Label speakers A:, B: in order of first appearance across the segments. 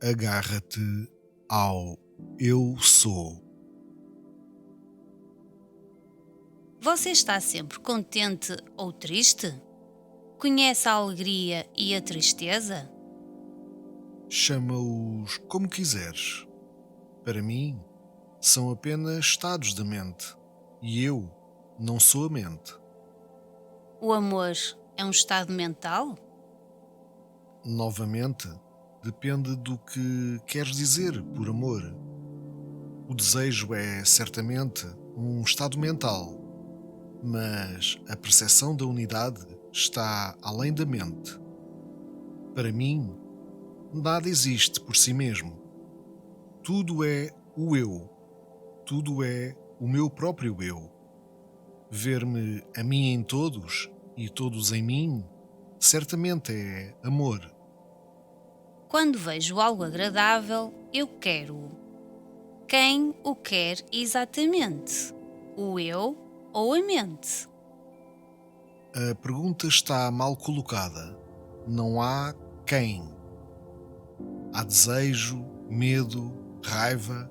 A: Agarra-te ao eu sou.
B: Você está sempre contente ou triste? Conhece a alegria e a tristeza?
A: Chama-os como quiseres. Para mim, são apenas estados da mente. E eu não sou a mente.
B: O amor é um estado mental?
A: Novamente, depende do que queres dizer por amor. O desejo é certamente um estado mental, mas a percepção da unidade está além da mente. Para mim, nada existe por si mesmo. Tudo é o eu. Tudo é o meu próprio eu. Ver-me a mim em todos e todos em mim, certamente é amor.
B: Quando vejo algo agradável, eu quero-o. Quem o quer exatamente? O eu ou a mente?
A: A pergunta está mal colocada. Não há quem. Há desejo, medo, raiva,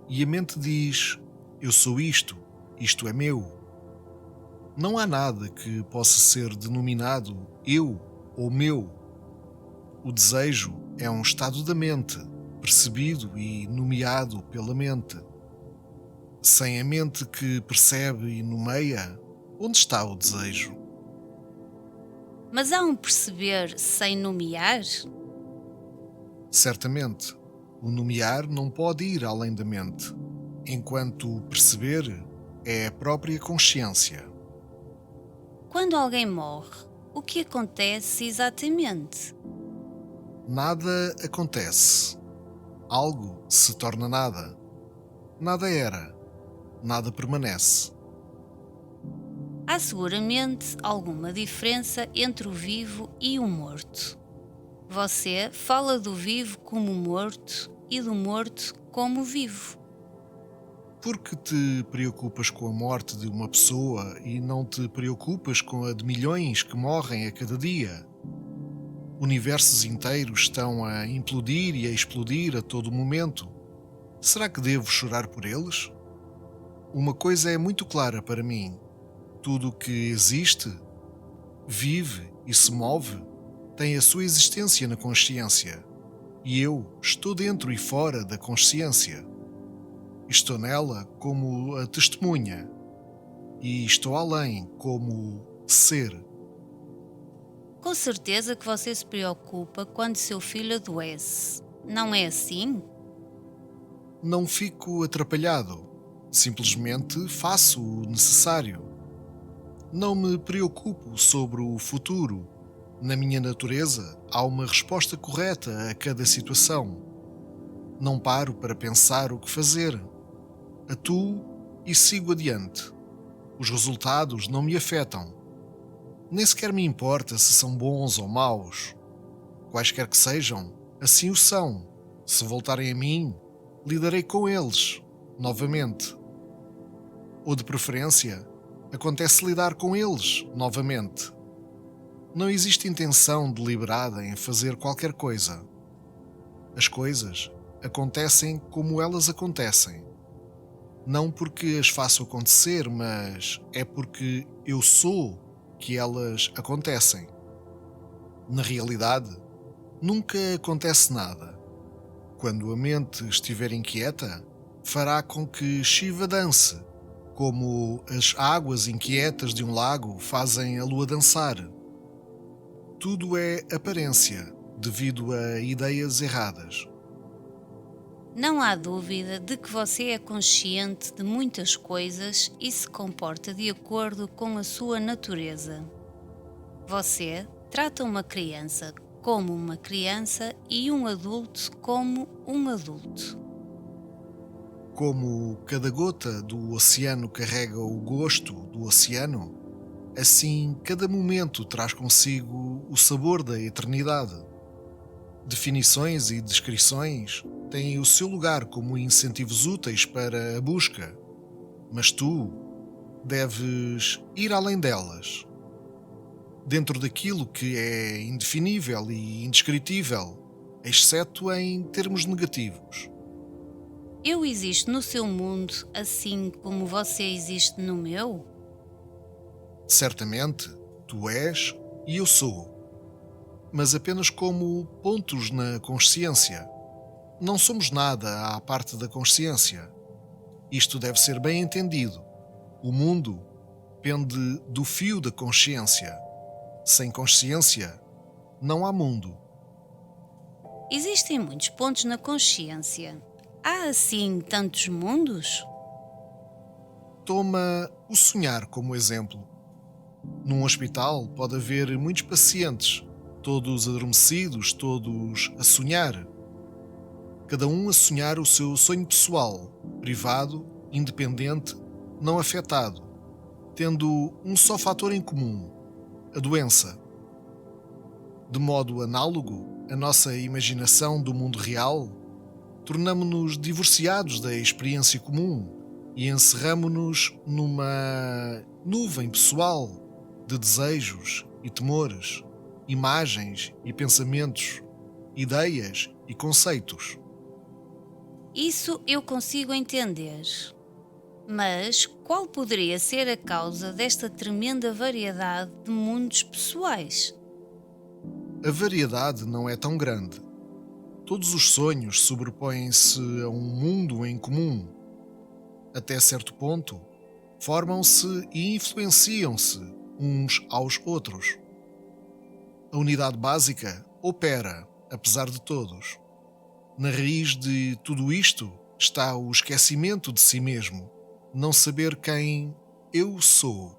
A: e a mente diz: eu sou isto, isto é meu. Não há nada que possa ser denominado eu ou meu. O desejo é um estado da mente, percebido e nomeado pela mente. Sem a mente que percebe e nomeia, onde está o desejo?
B: Mas há um perceber sem nomear?
A: Certamente, o nomear não pode ir além da mente, enquanto o perceber é a própria consciência.
B: Quando alguém morre, o que acontece exatamente?
A: Nada acontece. Algo se torna nada. Nada era. Nada permanece.
B: Há seguramente alguma diferença entre o vivo e o morto. Você fala do vivo como morto e do morto como vivo.
A: Por que te preocupas com a morte de uma pessoa e não te preocupas com a de milhões que morrem a cada dia? Universos inteiros estão a implodir e a explodir a todo momento. Será que devo chorar por eles? Uma coisa é muito clara para mim: tudo o que existe, vive e se move tem a sua existência na consciência. E eu estou dentro e fora da consciência. Estou nela como a testemunha e estou além como ser.
B: Com certeza que você se preocupa quando seu filho adoece. Não é assim?
A: Não fico atrapalhado, simplesmente faço o necessário. Não me preocupo sobre o futuro. Na minha natureza há uma resposta correta a cada situação. Não paro para pensar o que fazer. Atuo e sigo adiante. Os resultados não me afetam. Nem sequer me importa se são bons ou maus. Quaisquer que sejam, assim o são. Se voltarem a mim, lidarei com eles, novamente. Ou de preferência, acontece lidar com eles, novamente. Não existe intenção deliberada em fazer qualquer coisa. As coisas acontecem como elas acontecem. Não porque as faço acontecer, mas é porque eu sou que elas acontecem. Na realidade, nunca acontece nada. Quando a mente estiver inquieta, fará com que Shiva dance, como as águas inquietas de um lago fazem a lua dançar. Tudo é aparência, devido a ideias erradas.
B: Não há dúvida de que você é consciente de muitas coisas e se comporta de acordo com a sua natureza. Você trata uma criança como uma criança e um adulto como um adulto.
A: Como cada gota do oceano carrega o gosto do oceano, assim cada momento traz consigo o sabor da eternidade. Definições e descrições têm o seu lugar como incentivos úteis para a busca, mas tu deves ir além delas. Dentro daquilo que é indefinível e indescritível, exceto em termos negativos.
B: Eu existo no seu mundo assim como você existe no meu?
A: Certamente, tu és e eu sou, mas apenas como pontos na consciência. Não somos nada à parte da consciência. Isto deve ser bem entendido. O mundo pende do fio da consciência. Sem consciência, não há mundo.
B: Existem muitos pontos na consciência. Há assim tantos mundos?
A: Toma o sonhar como exemplo. Num hospital pode haver muitos pacientes, todos adormecidos, todos a sonhar. Cada um a sonhar o seu sonho pessoal, privado, independente, não afetado, tendo um só fator em comum: a doença. De modo análogo, a nossa imaginação do mundo real tornamo-nos divorciados da experiência comum e encerramo-nos numa nuvem pessoal de desejos e temores, imagens e pensamentos, ideias e conceitos.
B: Isso eu consigo entender. Mas qual poderia ser a causa desta tremenda variedade de mundos pessoais?
A: A variedade não é tão grande. Todos os sonhos sobrepõem-se a um mundo em comum. Até certo ponto, formam-se e influenciam-se uns aos outros. A unidade básica opera, apesar de todos. Na raiz de tudo isto está o esquecimento de si mesmo, não saber quem eu sou.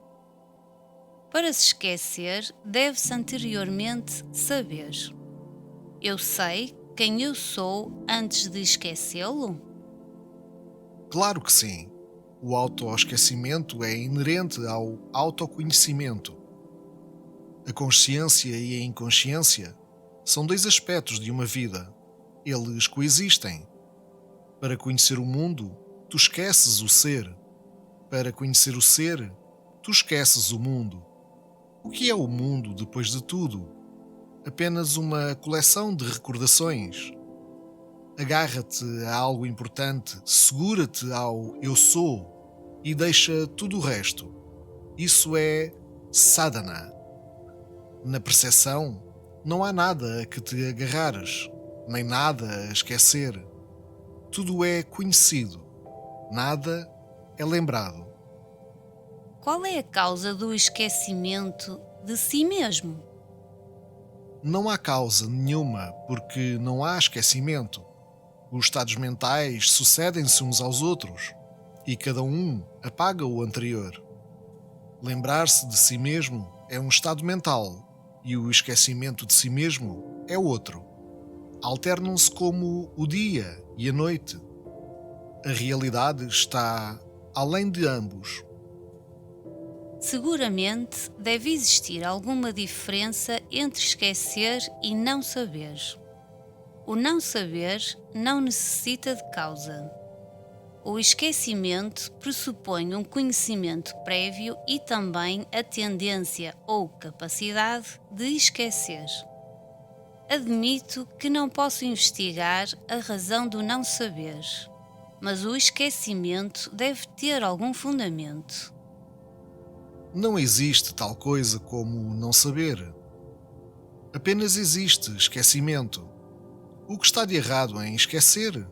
B: Para se esquecer, deve-se anteriormente saber. Eu sei quem eu sou antes de esquecê-lo?
A: Claro que sim. O autoesquecimento é inerente ao autoconhecimento. A consciência e a inconsciência são dois aspectos de uma vida. Eles coexistem. Para conhecer o mundo, tu esqueces o ser. Para conhecer o ser, tu esqueces o mundo. O que é o mundo depois de tudo? Apenas uma coleção de recordações. Agarra-te a algo importante, segura-te ao eu sou e deixa tudo o resto. Isso é sadhana. Na percepção, não há nada a que te agarrares, nem nada a esquecer. Tudo é conhecido, nada é lembrado.
B: Qual é a causa do esquecimento de si mesmo?
A: Não há causa nenhuma, porque não há esquecimento. Os estados mentais sucedem-se uns aos outros e cada um apaga o anterior. Lembrar-se de si mesmo é um estado mental e o esquecimento de si mesmo é outro. Alternam-se como o dia e a noite. A realidade está além de ambos.
B: Seguramente deve existir alguma diferença entre esquecer e não saber. O não saber não necessita de causa. O esquecimento pressupõe um conhecimento prévio e também a tendência ou capacidade de esquecer. Admito que não posso investigar a razão do não saber, mas o esquecimento deve ter algum fundamento.
A: Não existe tal coisa como não saber. Apenas existe esquecimento. O que está de errado em esquecer?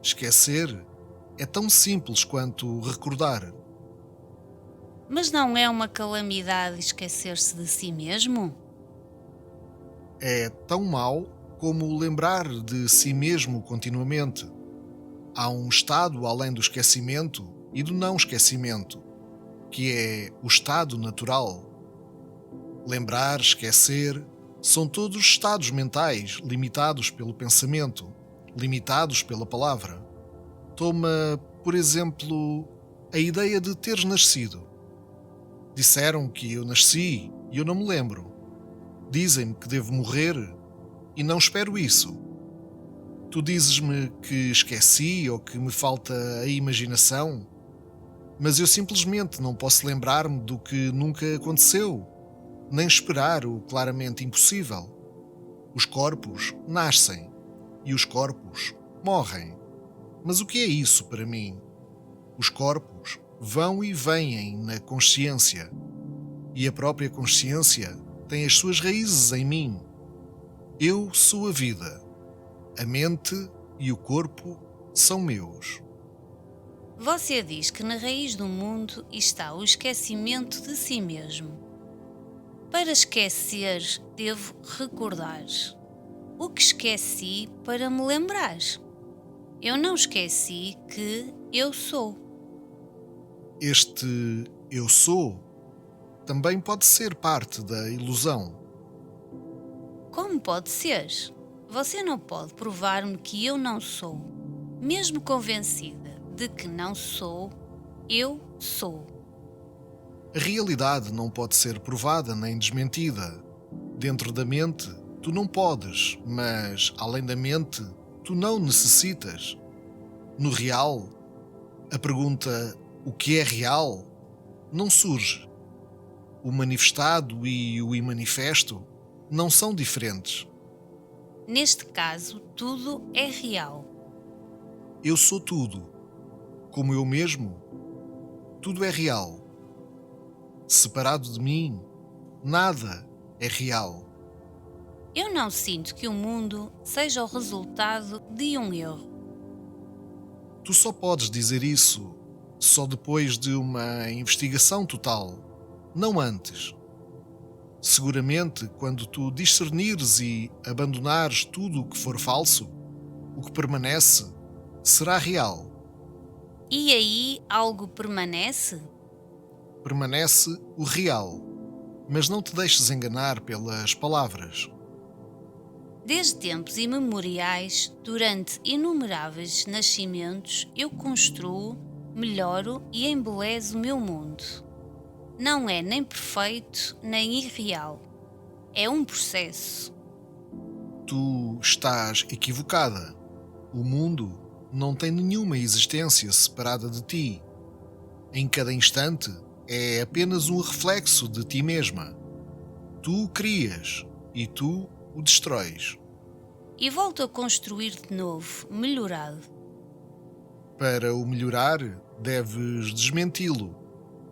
A: Esquecer é tão simples quanto recordar.
B: Mas não é uma calamidade esquecer-se de si mesmo?
A: É tão mau como lembrar de si mesmo continuamente. Há um estado além do esquecimento e do não esquecimento, que é o estado natural. Lembrar, esquecer, são todos estados mentais limitados pelo pensamento, limitados pela palavra. Toma, por exemplo, a ideia de teres nascido. Disseram que eu nasci e eu não me lembro. Dizem-me que devo morrer e não espero isso. Tu dizes-me que esqueci ou que me falta a imaginação, mas eu simplesmente não posso lembrar-me do que nunca aconteceu, nem esperar o claramente impossível. Os corpos nascem e os corpos morrem. Mas o que é isso para mim? Os corpos vão e vêm na consciência, e a própria consciência tem as suas raízes em mim. Eu sou a vida. A mente e o corpo são meus.
B: Você diz que na raiz do mundo está o esquecimento de si mesmo. Para esquecer, devo recordar. O que esqueci para me lembrar? Eu não esqueci que eu sou.
A: Este eu sou também pode ser parte da ilusão.
B: Como pode ser? Você não pode provar-me que eu não sou. Mesmo convencida de que não sou, eu sou.
A: A realidade não pode ser provada nem desmentida. Dentro da mente, tu não podes, mas além da mente, tu não necessitas. No real, a pergunta o que é real não surge. O manifestado e o imanifesto não são diferentes.
B: Neste caso, tudo é real.
A: Eu sou tudo. Como eu mesmo, tudo é real. Separado de mim, nada é real.
B: Eu não sinto que o mundo seja o resultado de um erro.
A: Tu só podes dizer isso só depois de uma investigação total, não antes. Seguramente, quando tu discernires e abandonares tudo o que for falso, o que permanece será real.
B: E aí algo permanece?
A: Permanece o real, mas não te deixes enganar pelas palavras.
B: Desde tempos imemoriais, durante inumeráveis nascimentos, eu construo, melhoro e embelezo o meu mundo. Não é nem perfeito nem irreal. É um processo.
A: Tu estás equivocada. O mundo não tem nenhuma existência separada de ti. Em cada instante é apenas um reflexo de ti mesma. Tu o crias e tu o destróis.
B: E volto a construir de novo, melhorado.
A: Para o melhorar, deves desmenti-lo.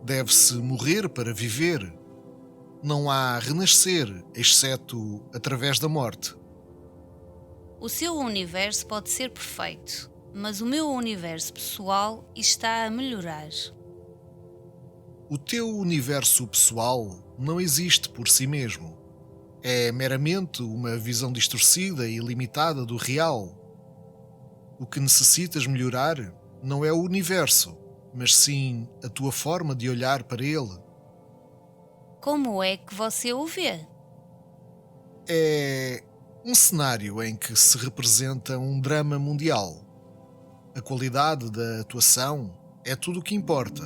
A: Deve-se morrer para viver. Não há renascer, exceto através da morte.
B: O seu universo pode ser perfeito, mas o meu universo pessoal está a melhorar.
A: O teu universo pessoal não existe por si mesmo. É meramente uma visão distorcida e limitada do real. O que necessitas melhorar não é o universo, mas sim a tua forma de olhar para ele.
B: Como é que você o vê?
A: É um cenário em que se representa um drama mundial. A qualidade da atuação é tudo o que importa.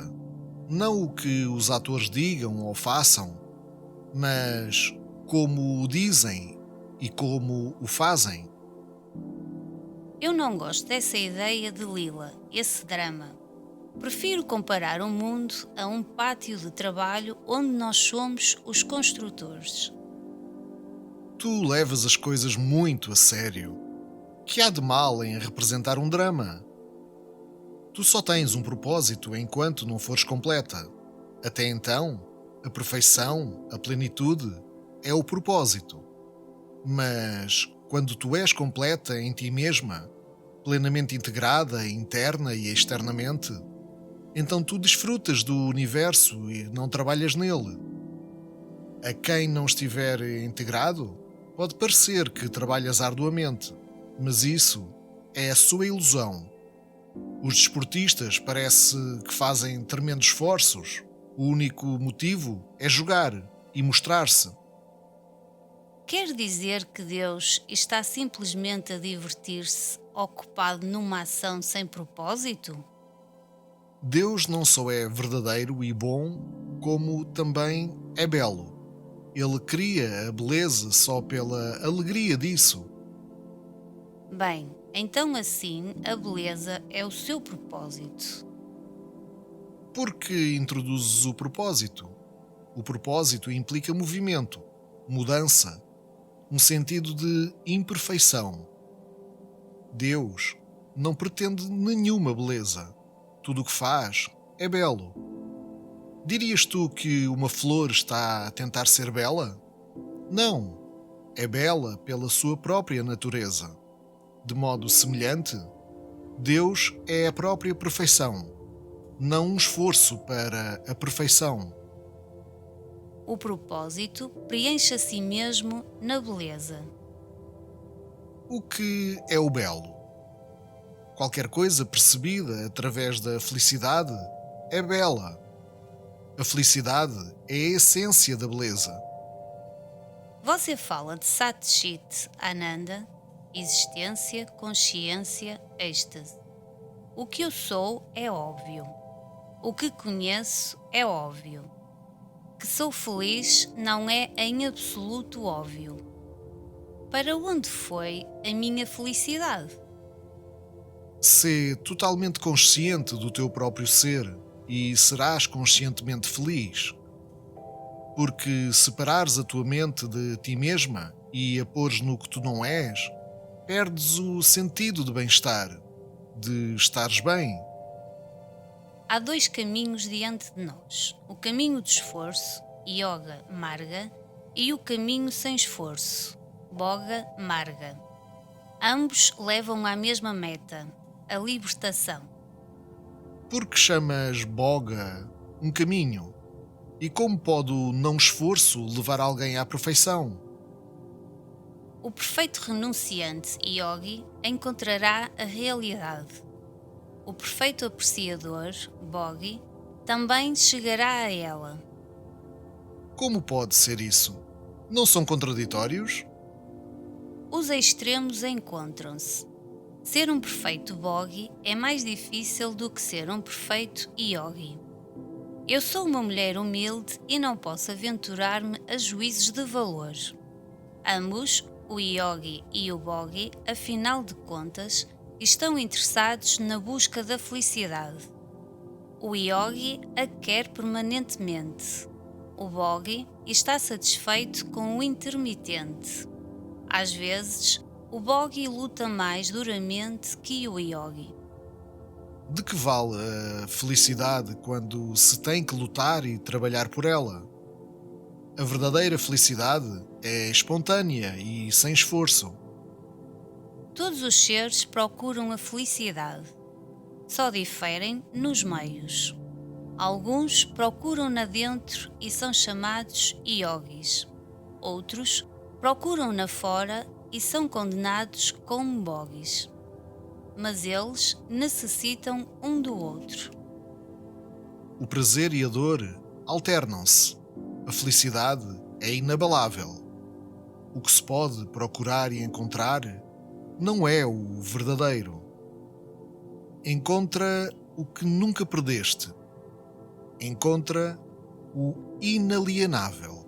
A: Não o que os atores digam ou façam, mas como o dizem e como o fazem.
B: Eu não gosto dessa ideia de Lila, esse drama. Prefiro comparar o mundo a um pátio de trabalho onde nós somos os construtores.
A: Tu levas as coisas muito a sério. Que há de mal em representar um drama? Tu só tens um propósito enquanto não fores completa. Até então, a perfeição, a plenitude, é o propósito. Mas, quando tu és completa em ti mesma, plenamente integrada, interna e externamente, então tu desfrutas do universo e não trabalhas nele. A quem não estiver integrado, pode parecer que trabalhas arduamente, mas isso é a sua ilusão. Os desportistas parece que fazem tremendos esforços. O único motivo é jogar e mostrar-se.
B: Quer dizer que Deus está simplesmente a divertir-se, ocupado numa ação sem propósito?
A: Deus não só é verdadeiro e bom, como também é belo. Ele cria a beleza só pela alegria disso.
B: Bem, então assim a beleza é o seu propósito.
A: Porque introduzes o propósito. O propósito implica movimento, mudança, um sentido de imperfeição. Deus não pretende nenhuma beleza. Tudo o que faz é belo. Dirias tu que uma flor está a tentar ser bela? Não, é bela pela sua própria natureza. De modo semelhante, Deus é a própria perfeição, não um esforço para a perfeição.
B: O propósito preenche a si mesmo na beleza.
A: O que é o belo? Qualquer coisa percebida através da felicidade é bela. A felicidade é a essência da beleza.
B: Você fala de Sat Chit Ananda, existência, consciência, êxtase. O que eu sou é óbvio. O que conheço é óbvio. Que sou feliz não é em absoluto óbvio. Para onde foi a minha felicidade?
A: Sê totalmente consciente do teu próprio ser e serás conscientemente feliz. Porque separares a tua mente de ti mesma e a pôres no que tu não és, perdes o sentido de bem-estar, de estares bem.
B: Há dois caminhos diante de nós: o caminho do esforço, Yoga Marga, e o caminho sem esforço, Boga Marga. Ambos levam à mesma meta, a libertação.
A: Por que chamas boga um caminho? E como pode o não esforço levar alguém à perfeição?
B: O perfeito renunciante yogi encontrará a realidade. O perfeito apreciador, Bogi, também chegará a ela.
A: Como pode ser isso? Não são contraditórios?
B: Os extremos encontram-se. Ser um perfeito Bogi é mais difícil do que ser um perfeito yogi. Eu sou uma mulher humilde e não posso aventurar-me a juízos de valor. Ambos, o yogi e o bogi, afinal de contas, estão interessados na busca da felicidade. O yogi a quer permanentemente. O bogi está satisfeito com o intermitente. Às vezes, o bogi luta mais duramente que o yogi.
A: De que vale a felicidade quando se tem que lutar e trabalhar por ela? A verdadeira felicidade é espontânea e sem esforço.
B: Todos os seres procuram a felicidade. Só diferem nos meios. Alguns procuram-na dentro e são chamados yogis. Outros procuram-na fora e são condenados como bogis. Mas eles necessitam um do outro.
A: O prazer e a dor alternam-se. A felicidade é inabalável. O que se pode procurar e encontrar não é o verdadeiro. Encontra o que nunca perdeste. Encontra o inalienável.